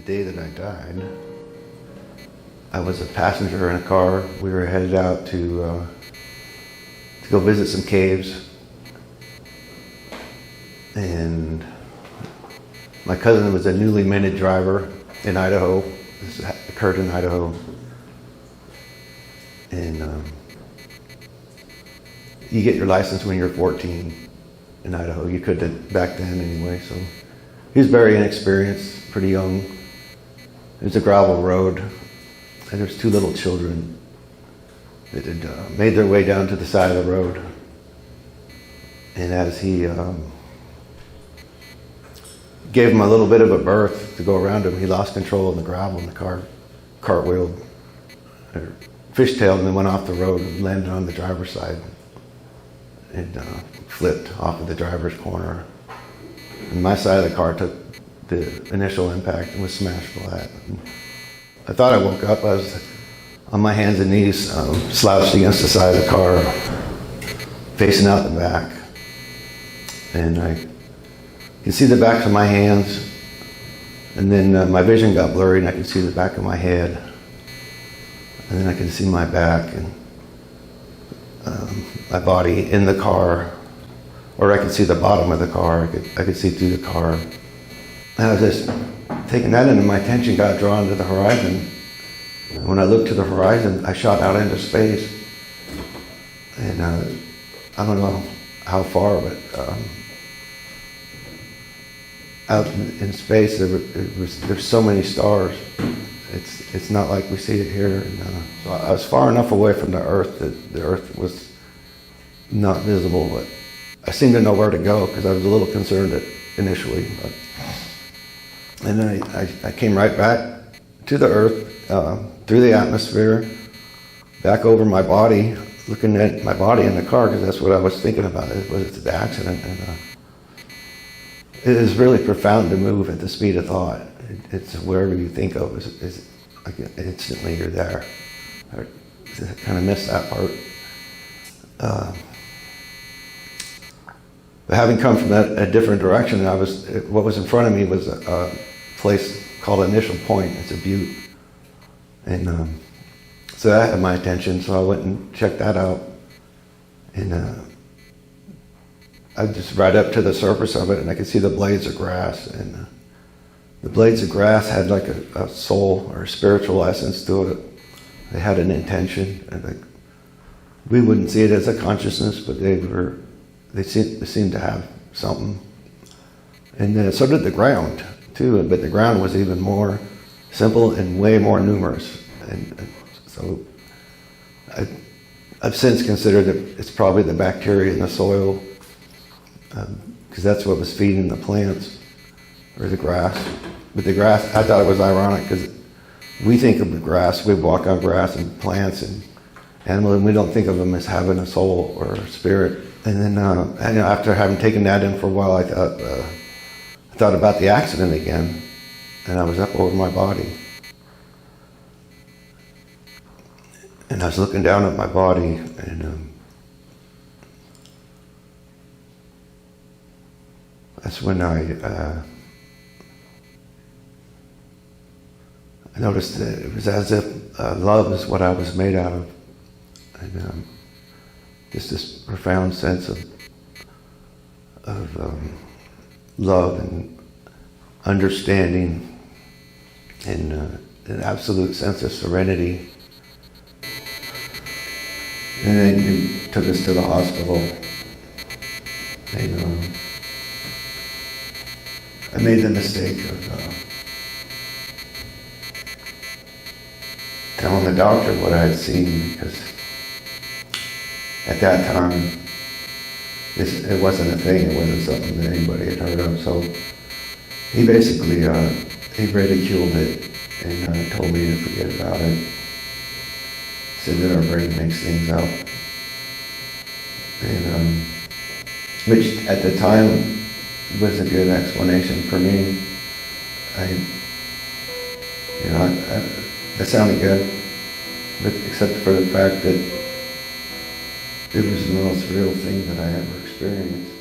day that I died, I was a passenger in a car. We were headed out to go visit some caves. And my cousin was a newly minted driver in Idaho. This occurred in Idaho. And you get your license when you're 14 in Idaho. You could back then anyway. So he was very inexperienced, pretty young. It was a gravel road, and there's two little children that had made their way down to the side of the road. And as he gave him a little bit of a berth to go around him, he lost control of the gravel, and the car cartwheeled, or fishtailed, and then went off the road and landed on the driver's side. It flipped off of the driver's corner. And my side of the car took the initial impact and was smashed flat. And I thought I woke up. I was on my hands and knees, slouched against the side of the car, facing out the back. And I could see the backs of my hands, and then my vision got blurry, and I could see the back of my head. And then I could see my back and my body in the car, or I could see the bottom of the car. I could see through the car. And I was just taking that in, and my attention got drawn to the horizon. And when I looked to the horizon, I shot out into space. And I don't know how far, but out in space, there's so many stars. It's not like we see it here. And, so I was far enough away from the Earth that the Earth was not visible, but I seemed to know where to go because I was a little concerned initially. And then I came right back to the Earth, through the atmosphere, back over my body, looking at my body in the car, because that's what I was thinking about. It was the accident. And it is really profound to move at the speed of thought. It's wherever you think of, is like instantly you're there. I kind of missed that part. But having come from a different direction, what was in front of me was a place called Initial Point. It's a butte. And so that had my attention, so I went and checked that out. And I just right up to the surface of it, and I could see the blades of grass. And the blades of grass had like a soul or a spiritual essence to it. They had an intention. And we wouldn't see it as a consciousness, but they seemed to have something. And so did the ground too, but the ground was even more simple and way more numerous. And so I've since considered that it's probably the bacteria in the soil, because that's what was feeding the plants, or the grass. But the grass, I thought it was ironic, because we think of the grass, we walk on grass and plants and animals, and we don't think of them as having a soul or a spirit. And then after having taken that in for a while, I thought about the accident again, and I was up over my body. And I was looking down at my body, and that's when I noticed that it was as if love is what I was made out of. And just this profound sense of love and understanding, and an absolute sense of serenity. And then he took us to the hospital. And I made the mistake of telling the doctor what I had seen, because at that time, it wasn't a thing. It wasn't something that anybody had heard of. So he basically, he ridiculed it and told me to forget about it. Said that our brain makes things up. And which at the time was a good explanation for me. That sounded good, but except for the fact that it was the most real thing that I ever experienced.